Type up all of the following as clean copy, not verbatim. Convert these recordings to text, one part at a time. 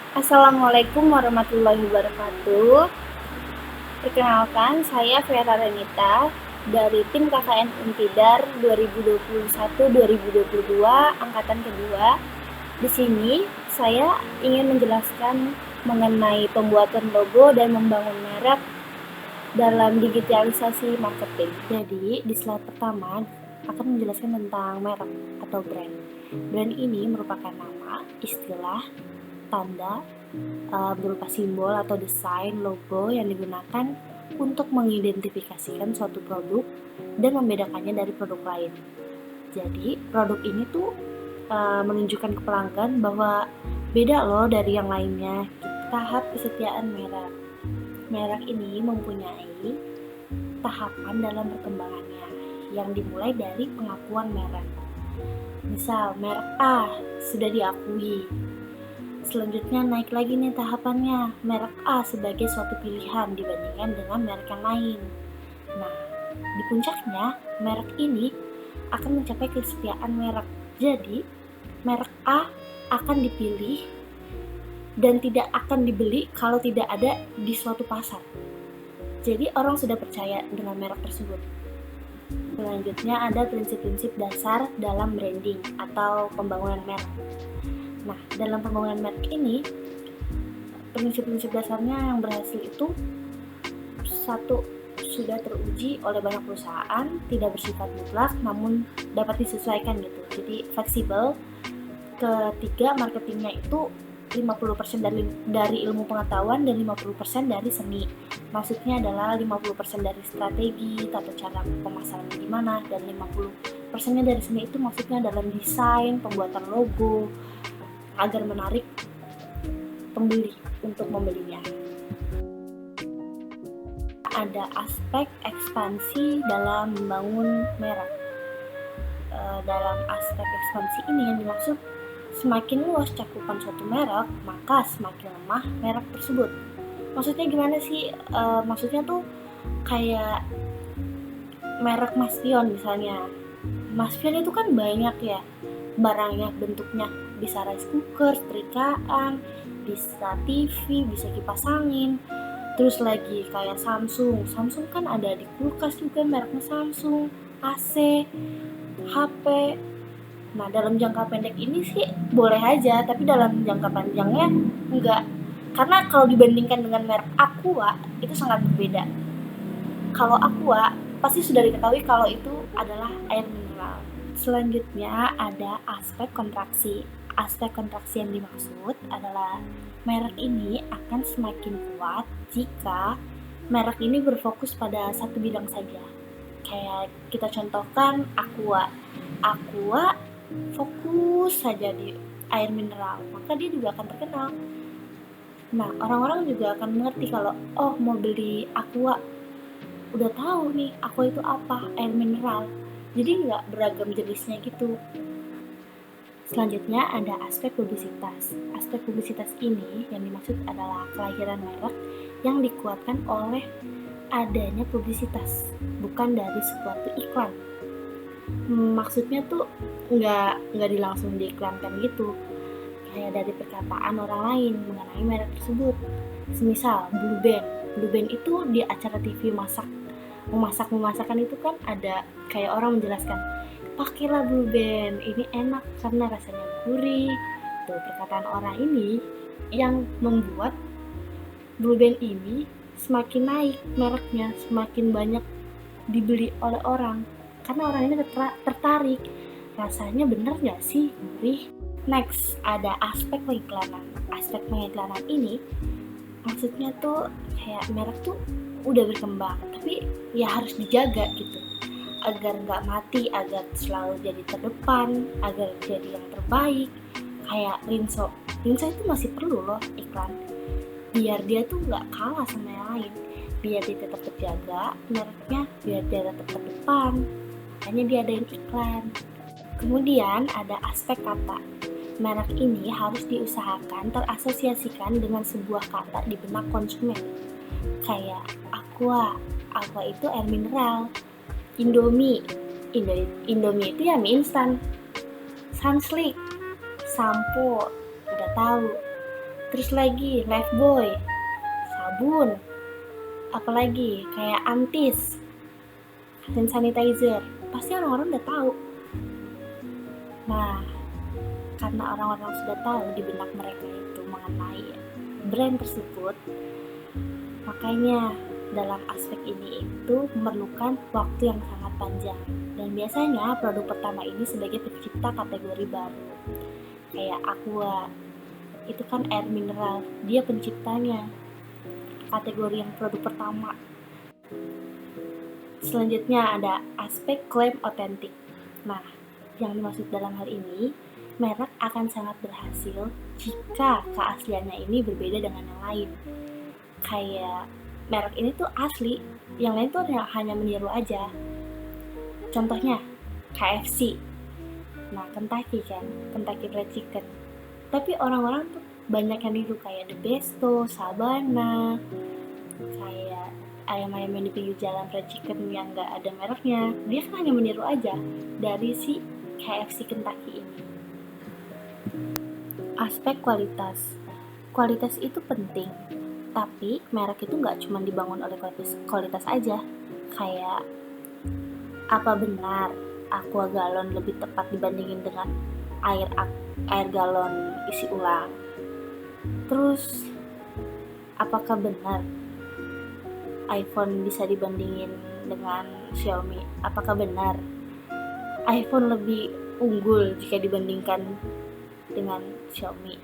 Assalamualaikum warahmatullahi wabarakatuh. Perkenalkan, saya Vera Renita dari tim KKN Untidar 2021-2022 angkatan kedua. Di sini saya ingin menjelaskan mengenai pembuatan logo dan membangun merek dalam digitalisasi marketing. Jadi, di slide pertama akan menjelaskan tentang merek atau brand. Brand ini merupakan nama, istilah, tanda berupa simbol atau desain logo yang digunakan untuk mengidentifikasikan suatu produk dan membedakannya dari produk lain. Jadi produk ini tuh menunjukkan ke pelanggan bahwa beda loh dari yang lainnya. Tahap kesetiaan merek. Merek ini mempunyai tahapan dalam perkembangannya yang dimulai dari pengakuan merek. Misal merek A sudah diakui. Selanjutnya naik lagi nih tahapannya, merek A sebagai suatu pilihan dibandingkan dengan merek yang lain. Nah, di puncaknya, merek ini akan mencapai kesetiaan merek. Jadi, merek A akan dipilih dan tidak akan dibeli kalau tidak ada di suatu pasar. Jadi, orang sudah percaya dengan merek tersebut. Selanjutnya ada prinsip-prinsip dasar dalam branding atau pembangunan merek. Nah, dalam pembangunan merek ini, prinsip-prinsip dasarnya yang berhasil itu satu, sudah teruji oleh banyak perusahaan, tidak bersifat mutlak, namun dapat disesuaikan gitu. Jadi fleksibel. Ketiga, marketingnya itu 50% dari ilmu pengetahuan dan 50% dari seni. Maksudnya adalah 50% dari strategi, tata cara pemasaran gimana, dan 50%-nya dari seni itu maksudnya dalam desain, pembuatan logo, agar menarik pembeli untuk membelinya. Ada aspek ekspansi dalam membangun merek. Dalam aspek ekspansi ini yang dimaksud semakin luas cakupan suatu merek, maka semakin lemah merek tersebut. Maksudnya gimana sih? Maksudnya tuh kayak merek Mas Pion misalnya. Mas Pion itu kan banyak ya barangnya, bentuknya bisa rice cooker, setrikaan, bisa TV, bisa kipas angin. Terus lagi kayak Samsung kan ada di kulkas juga mereknya Samsung, AC, HP. Nah, dalam jangka pendek ini sih boleh aja, tapi dalam jangka panjangnya enggak. Karena kalau dibandingkan dengan merek Aqua, itu sangat berbeda. Kalau Aqua, pasti sudah diketahui kalau itu adalah air mineral. Selanjutnya ada aspek kontraksi. Aspek kontraksi yang dimaksud adalah merek ini akan semakin kuat jika merek ini berfokus pada satu bidang saja. Kayak kita contohkan Aqua. Aqua fokus saja di air mineral, maka dia juga akan terkenal. Nah, orang-orang juga akan mengerti kalau mau beli Aqua, udah tahu nih Aqua itu apa, air mineral. Jadi nggak beragam jenisnya gitu. Selanjutnya ada aspek publisitas. Aspek publisitas ini yang dimaksud adalah kelahiran merek yang dikuatkan oleh adanya publisitas, bukan dari suatu iklan. Maksudnya tuh nggak langsung diiklankan gitu, kayak dari perkataan orang lain mengenai merek tersebut. Semisal Blue Band itu di acara TV memasak itu kan ada kayak orang menjelaskan, pakailah Blue Band, ini enak karena rasanya gurih. Tuh, perkataan orang ini yang membuat Blue Band ini semakin naik mereknya, semakin banyak dibeli oleh orang karena orang ini tertarik, rasanya bener gak sih gurih. Next, ada aspek pengiklanan. Aspek pengiklanan ini maksudnya tuh kayak merek tuh udah berkembang, tapi ya harus dijaga gitu agar nggak mati, agar selalu jadi terdepan, agar jadi yang terbaik. Kayak Rinso itu masih perlu loh iklan biar dia tuh nggak kalah sama yang lain, biar dia tetap terjaga mereknya, biar dia tetap terdepan, hanya diadain iklan. Kemudian ada aspek kata. Merek ini harus diusahakan terasosiasikan dengan sebuah kata di benak konsumen. Kayak Aqua itu air mineral. Indomie itu ya mie instan. Sunslick, sampo, udah tahu. Terus lagi Lifebuoy, sabun, apalagi kayak Antis, hand sanitizer, pasti orang-orang udah tahu. Nah, karena orang-orang sudah tahu di benak mereka itu mengenai brand tersebut, makanya dalam aspek ini itu memerlukan waktu yang sangat panjang. Dan biasanya produk pertama ini sebagai pencipta kategori baru. Kayak Aqua, itu kan air mineral, dia penciptanya, kategori yang produk pertama. Selanjutnya ada aspek klaim otentik. Nah, yang dimaksud dalam hal ini, merek akan sangat berhasil jika keasliannya ini berbeda dengan yang lain. Kayak merek ini tuh asli, yang lain tuh hanya meniru aja. Contohnya KFC. Nah, Kentucky kan, Kentucky Fried Chicken. Tapi orang-orang tuh banyak yang niru kayak The Besto, Sabana, kayak ayam-ayam yang di pinggir jalan fried chicken yang gak ada mereknya. Dia kan hanya meniru aja dari si KFC Kentucky ini. Aspek kualitas. Kualitas itu penting, tapi merek itu gak cuma dibangun oleh kualitas aja. Kayak, apa benar Aqua galon lebih tepat dibandingin dengan air galon isi ulang? Terus, apakah benar iPhone bisa dibandingin dengan Xiaomi? Apakah benar iPhone lebih unggul jika dibandingkan dengan Xiaomi?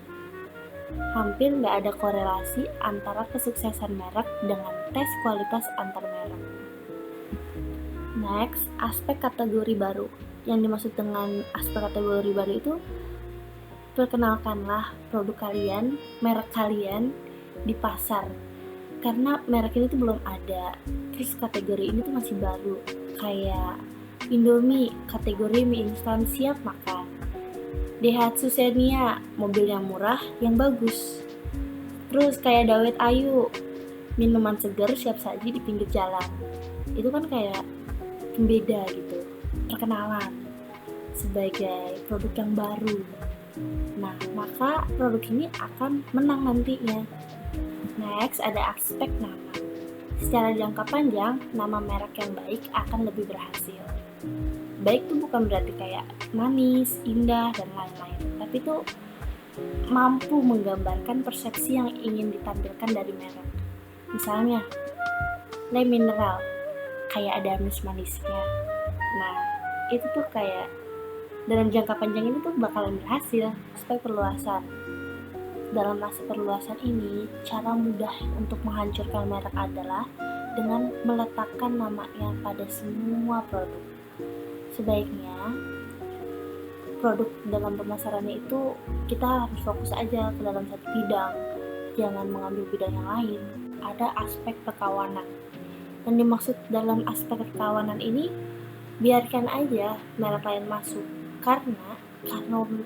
Hampir nggak ada korelasi antara kesuksesan merek dengan tes kualitas antar merek. Next, aspek kategori baru. Yang dimaksud dengan aspek kategori baru itu, perkenalkanlah produk kalian, merek kalian di pasar. Karena merek ini tuh belum ada, terus kategori ini tuh masih baru. Kayak Indomie, kategori mie instan siap makan. Daihatsu Xenia, mobil yang murah, yang bagus. Terus kayak Dawet Ayu, minuman segar siap saji di pinggir jalan. Itu kan kayak pembeda gitu, perkenalan sebagai produk yang baru. Nah, maka produk ini akan menang nantinya. Next, ada aspek nama. Secara jangka panjang, nama merek yang baik akan lebih berhasil. Baik itu bukan berarti kayak manis, indah, dan lain-lain, tapi itu mampu menggambarkan persepsi yang ingin ditampilkan dari merek. Misalnya, le mineral, kayak ada manis-manisnya. Nah, itu tuh kayak dalam jangka panjang ini tuh bakalan berhasil. Aspek perluasan. Dalam masa perluasan ini, cara mudah untuk menghancurkan merek adalah dengan meletakkan namanya pada semua produk. Sebaiknya, produk dalam pemasarannya itu kita harus fokus aja ke dalam satu bidang, jangan mengambil bidang yang lain. Ada aspek perkawanan. Yang dimaksud dalam aspek perkawanan ini, biarkan aja merek lain masuk. Karena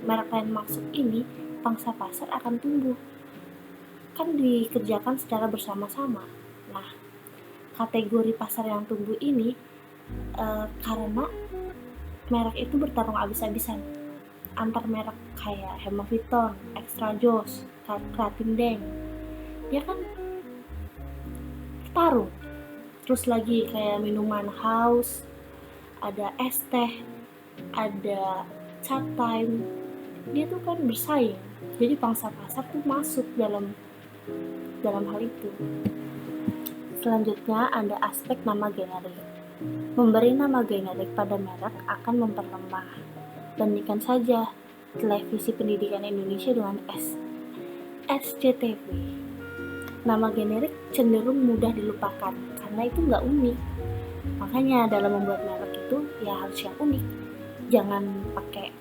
merek lain masuk ini, pangsa pasar akan tumbuh. Kan dikerjakan secara bersama-sama. Nah, kategori pasar yang tumbuh ini karena merek itu bertarung abis-abisan antar merek kayak Hemaviton, Extra Joss, Kratin Deng. Dia kan bertarung. Terus lagi kayak minuman haus, ada es teh, ada chat time. Dia tuh kan bersaing. Jadi pangsa pasar tuh masuk dalam hal itu. Selanjutnya ada aspek nama generik. Memberi nama generik pada merek akan memperlemah. Bandingkan saja Televisi Pendidikan Indonesia dengan SCTV. Nama generik cenderung mudah dilupakan karena itu nggak unik. Makanya dalam membuat merek itu ya harus yang unik. Jangan pakai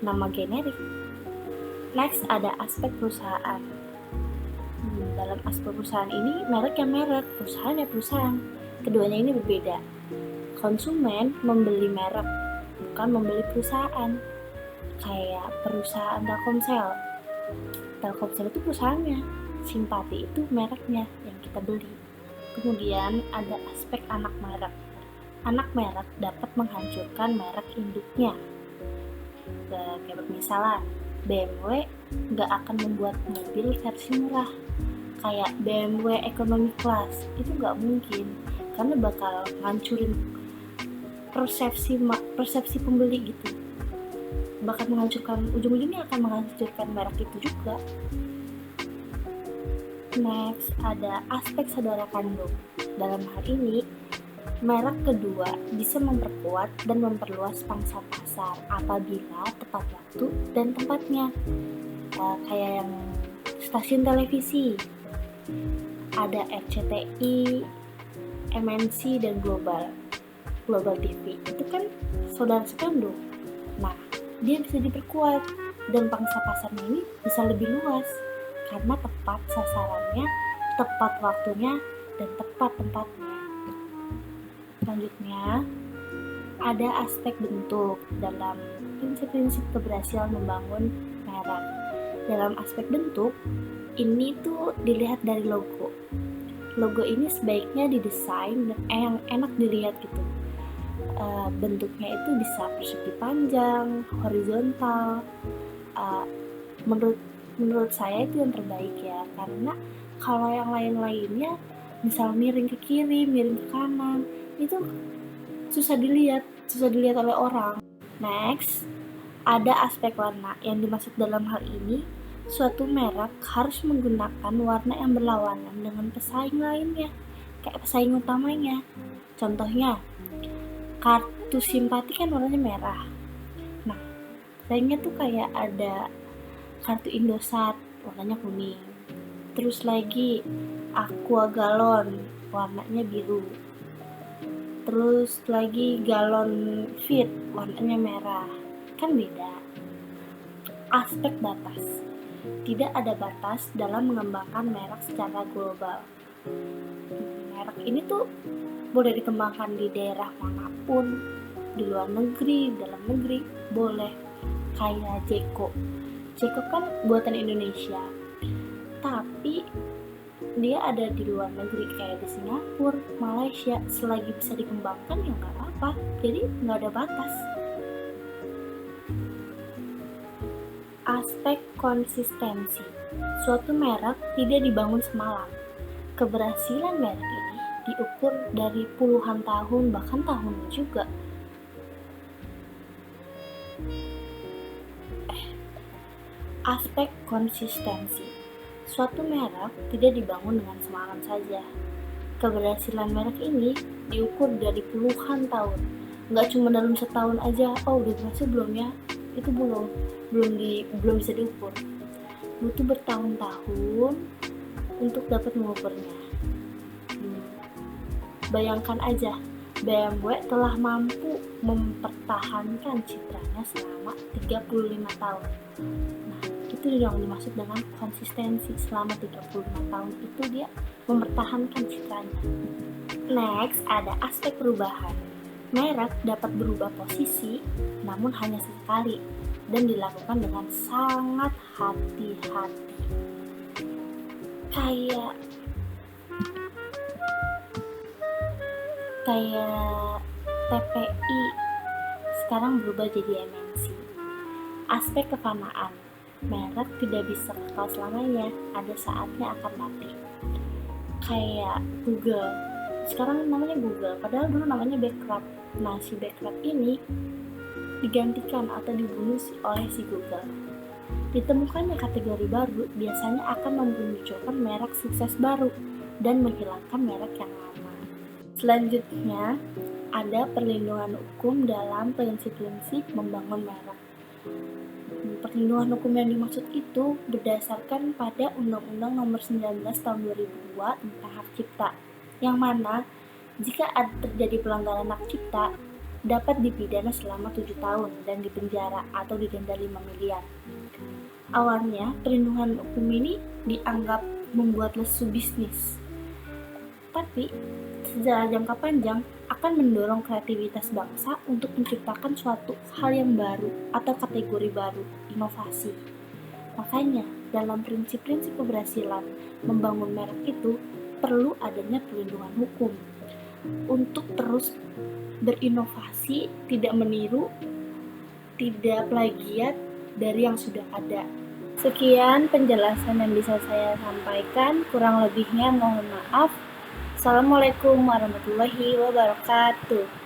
nama generik. Next ada aspek perusahaan. Dalam aspek perusahaan ini merek ya merek, perusahaan ya perusahaan. Keduanya ini berbeda. Konsumen membeli merek, bukan membeli perusahaan. Kayak perusahaan Telkomsel. Telkomsel itu perusahaannya, Simpati itu mereknya yang kita beli. Kemudian ada aspek anak merek. Anak merek dapat menghancurkan merek induknya. Kayak misalnya BMW nggak akan membuat mobil versi murah kayak BMW Economy Class. Itu nggak mungkin, karena bakal ngancurin persepsi pembeli gitu, bahkan ujung-ujungnya akan menghancurkan merek itu juga. Next, ada aspek saudara kandung. Dalam hal ini, merek kedua bisa memperkuat dan memperluas pangsa pasar apabila tepat waktu dan tempatnya. Kayak yang stasiun televisi, ada RCTI, MNC, dan Global TV. Itu kan saudara sekandung. Nah, dia bisa diperkuat dan pangsa pasarnya ini bisa lebih luas karena tepat sasarannya, tepat waktunya, dan tepat tempatnya. Selanjutnya, ada aspek bentuk dalam prinsip-prinsip keberhasilan membangun merek. Dalam aspek bentuk, ini tuh dilihat dari logo. Logo ini sebaiknya didesain dan yang enak dilihat gitu. Bentuknya itu bisa persegi panjang, horizontal. Menurut saya itu yang terbaik ya, karena kalau yang lain-lainnya misal miring ke kiri, miring ke kanan, itu susah dilihat oleh orang. Next, ada aspek warna. Yang dimaksud dalam hal ini, suatu merek harus menggunakan warna yang berlawanan dengan pesaing lainnya, kayak pesaing utamanya. Contohnya, kartu simpati kan warnanya merah. Nah, pesaingnya tuh kayak ada kartu Indosat warnanya kuning, terus lagi Aqua Galon warnanya biru, terus lagi Galon Fit warnanya merah. Kan beda. Aspek batas. Tidak ada batas dalam mengembangkan merek secara global. Merek ini tuh boleh dikembangkan di daerah manapun, di luar negeri, dalam negeri, boleh. Kayak Jeko kan buatan Indonesia, tapi dia ada di luar negeri kayak di Singapura, Malaysia. Selagi bisa dikembangkan ya nggak apa-apa, jadi nggak ada batas. Aspek konsistensi. Suatu merek tidak dibangun semalam. Keberhasilan merek ini diukur dari puluhan tahun, bahkan tahunan juga. Aspek konsistensi. Suatu merek tidak dibangun dengan semalam saja. Keberhasilan merek ini diukur dari puluhan tahun. Nggak cuma dalam setahun aja, udah berhasil belum ya? Itu belum bisa diukur. Butuh bertahun-tahun untuk dapat mengukurnya. Bayangkan aja, BMW telah mampu mempertahankan citranya selama 35 tahun. Nah, itu yang dimaksud dengan konsistensi. Selama 35 tahun itu dia mempertahankan citranya. Next, ada aspek perubahan. Merek dapat berubah posisi, namun hanya sesekali dan dilakukan dengan sangat hati-hati. Kayak TPI sekarang berubah jadi MNC. Aspek kefanaan. Merek tidak bisa kekal selamanya, ada saatnya akan mati. Kayak Google, sekarang namanya Google, padahal dulu namanya Backrub. Nah, si Backrub ini digantikan atau dibunuh oleh si Google. Ditemukannya kategori baru biasanya akan memunculkan merek sukses baru dan menghilangkan merek yang lama. Selanjutnya, ada perlindungan hukum dalam prinsip-prinsip membangun merek. Perlindungan hukum yang dimaksud itu berdasarkan pada Undang-Undang Nomor 19 Tahun 2002 tentang Hak Cipta, yang mana jika ada terjadi pelanggaran hak cipta dapat dipidana selama 7 tahun dan dipenjara atau didenda 5 miliar. Awalnya, perlindungan hukum ini dianggap membuat lesu bisnis. Tapi, secara jangka panjang akan mendorong kreativitas bangsa untuk menciptakan suatu hal yang baru atau kategori baru, inovasi. Makanya, dalam prinsip-prinsip keberhasilan membangun merek itu perlu adanya perlindungan hukum untuk terus berinovasi, tidak meniru, tidak plagiat, dari yang sudah ada. Sekian penjelasan yang bisa saya sampaikan, kurang lebihnya mohon maaf. Assalamualaikum warahmatullahi wabarakatuh.